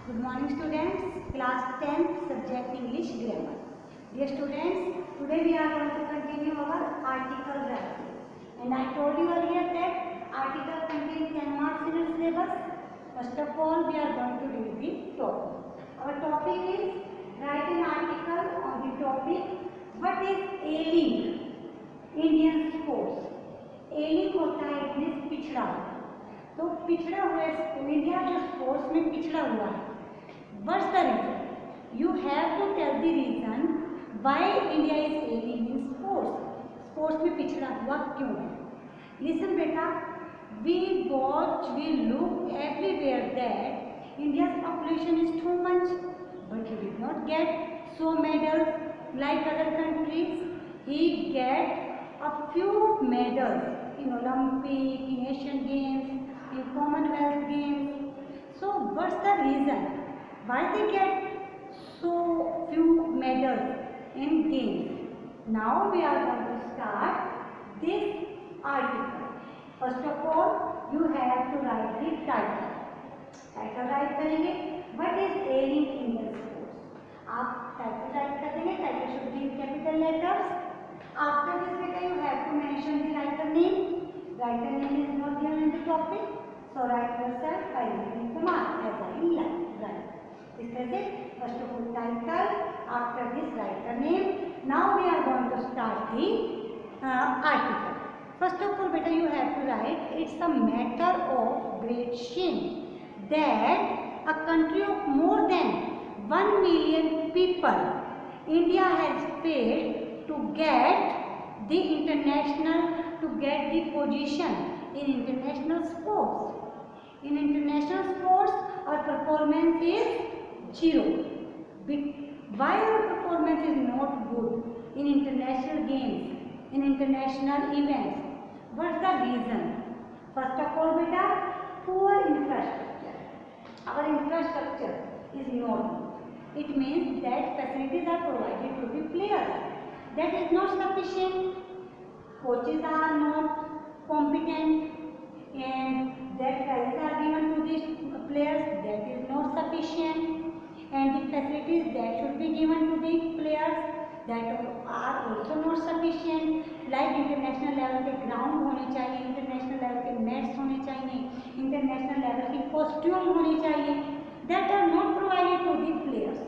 Good morning students, class 10th subject English grammar. Dear students, today we are going to continue our article writing. And I told you earlier that article contains 10 marks in its syllabus. First of all, we are going to read the topic. Our topic is write an article on the topic what is ailing Indian sports. Ailing होता है it means पिछड़ा, तो पिछड़ा हुआ India जो sports में पिछड़ा हुआ है. What's the reason? You have to tell the reason why India is ailing in sports. Sports में पिछड़ा हुआ क्यों है? Listen बेटा, we watch, we look everywhere that India's population is too much, but he did not get so medals like other countries. He get a few medals in Olympic, in Asian Games, in Commonwealth Games. So what's the reason why they get so few medals in games? Now we are going to start this article. First of all, you have to write the title. Title write करेंगे. What is ailing Indian sports? आप title write कर देंगे. Title should be in capital letters. After this, beta, you have to mention the writer name. Writer name is not given in the topic, so write yourself by writing the mark as I write. इस तरह से first of all title, after this writer name. Now we are going to start the article. First of all, beta, you have to write. It's a matter of great shame that a country of more than 1 million people, India has failed to get the position in international sports. In international sports, our performance is zero. Why our performance is not good in international games, in international events? What's the reason? First of all, beta, poor infrastructure. Our infrastructure is not good. It means that facilities are provided to the players. That is not sufficient. Coaches are not competent, and that prizes are given to the players. That is not sufficient, and the facilities that should be given to the players that are also not sufficient. Like international level के ground होने चाहिए, international level के nets होने चाहिए, international level की costume होनी चाहिए. That are not provided to the players.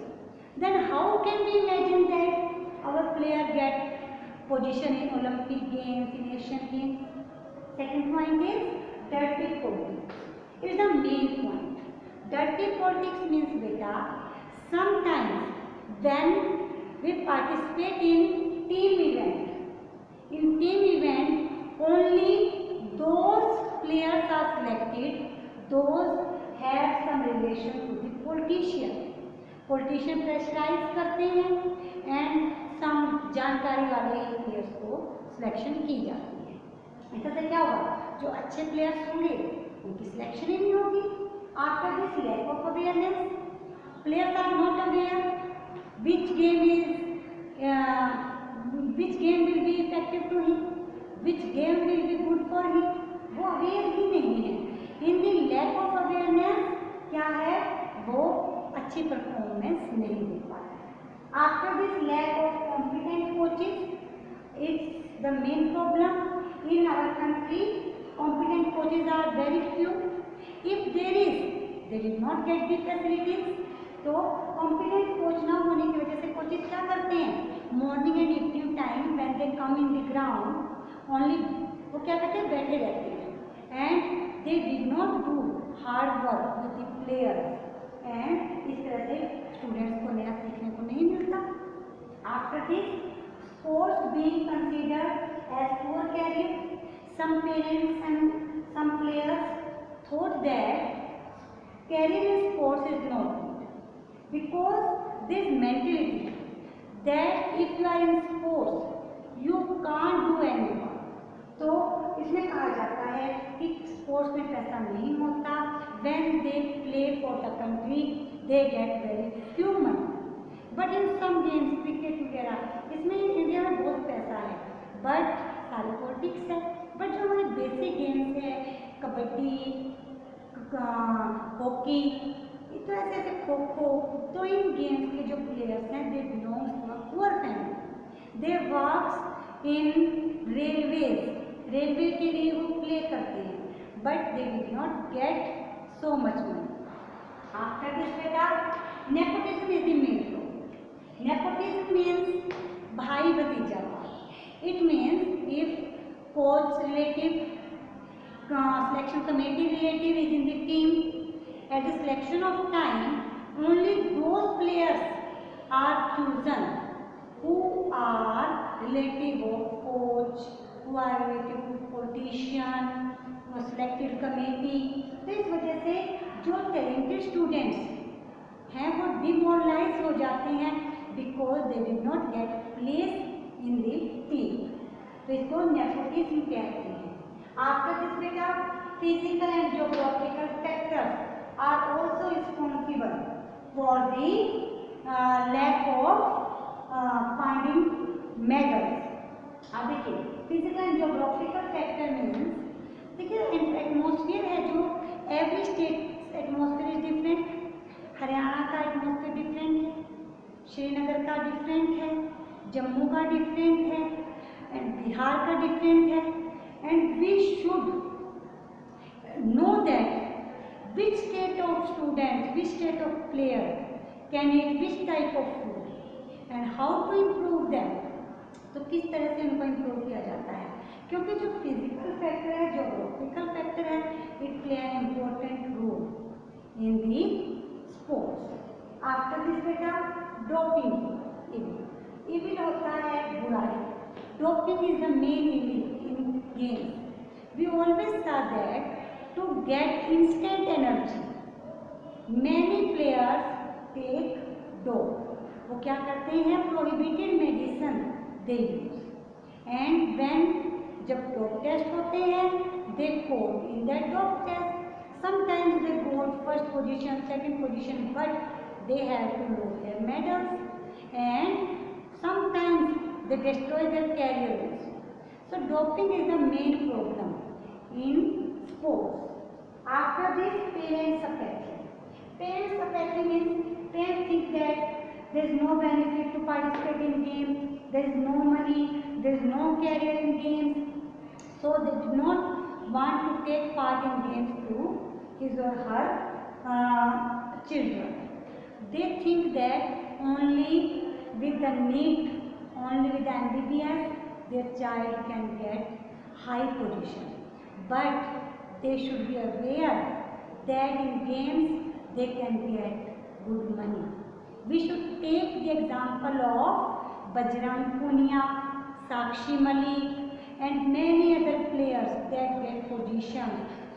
Then how can we imagine that our player get position in Olympic Games, in Asian Games? Second point is dirty politics. It is the main point. Dirty politics means beta, sometimes when we participate in team event, only those players are selected, those have some relation to the politician. Politician pressurise करते हैं and some जानकारी वाले ही players को selection की जाती है. ऐसा से क्या होगा, जो अच्छे प्लेयर्स होंगे उनकी सिलेक्शन ही नहीं होगी. After this lack of awareness, players are not aware which game will be effective to him, which game will be good for him. वो अवेयर ही नहीं है. In the lack of awareness क्या है, वो अच्छी परफॉर्मेंस नहीं दे पाता है. After this lack of competent coaches, it's the main problem in our country. Competent coaches are very few. If they did not get the facilities, तो competent coach ना होने की वजह से कोचेस क्या करते हैं, morning and evening time when they come in the ground only, वो क्या करते हैं, बैठे रहते हैं and they did not do hard work with the players. And इस तरह से स्टूडेंट्स को नया सीखने को नहीं मिलता. After this, sports being considered as poor career, some parents and some players thought that career in sports is not good because this mentality that if you are in sports you can't do any work. तो इसमें कहा जाता है कि sports में पैसा नहीं होता. When they play for the country, they get very few money. But in some games, cricket वगैरह, इसमें इंडिया में बहुत पैसा है, but सारे पॉलिटिक्स है. बट जो हमारे बेसिक गेम्स है, कबड्डी, हॉकी, तो तरह से ऐसे खो खो, तो इन गेम्स के जो प्लेयर्स हैं they belongs to a poor family, they works in railway के लिए वो प्ले करते हैं, but they did not get so much money. After this बेटा nepotism is the main problem. Nepotism means भाई भतीजा। It means if coach relative, selection committee relative is in the team, at the selection of time only those players are chosen who are relative of coach, who are relative to politician, who are selected committee। तो इस वजह से जो talented students हैं वो demoralise हो जाते हैं because they did not get place in the team. तो इसको नेपोटिज्म कहते हैं। After this beta, physical and geographical factors are also responsible for the lack of finding medals। अब देखिए physical and geographical factor means, देखिए atmosphere है जो every state atmosphere is different. Haryana का एटमॉस्फेयर डिफरेंट है, श्रीनगर का डिफरेंट है, जम्मू का डिफरेंट है, एंड बिहार का डिफरेंट है। And we should know that which state of students, which state of player can eat which type of food and how to improve them। तो किस तरह से उनको इम्प्रूव किया जाता है, क्योंकि जो फिजिकल फैक्टर है, जोग्राफिकल फैक्टर है, it play an important role in the sports. After this बेटा डोपिंग इविल होता है बुराई। Doping is the main evil games। We always saw that to get instant energy, many players take dope। वो क्या करते हैं, prohibited medicine they use, and when जब dope test होते हैं they score in that dope test, sometimes they got first position, second position, but they have to lose their medals and sometimes they destroy their career also। So doping is the main problem in sports। After this, parents apathy। Parents apathy means parents think that there is no benefit to participate in games, there is no money, there is no career in games, so they do not want to take part in games to his or her children। They think that only with the NEET, only with the MBBS their child can get high position, but they should be aware that in games they can get good money। We should take the example of Bajrang Punia, Sakshi Malik and many other players that get position,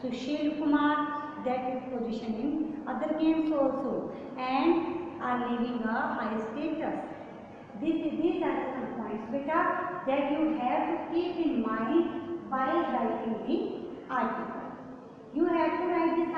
Sushil Kumar that get position in other games also and are living a high status। These are some points beta that you have to keep in mind while writing the article। You have to write this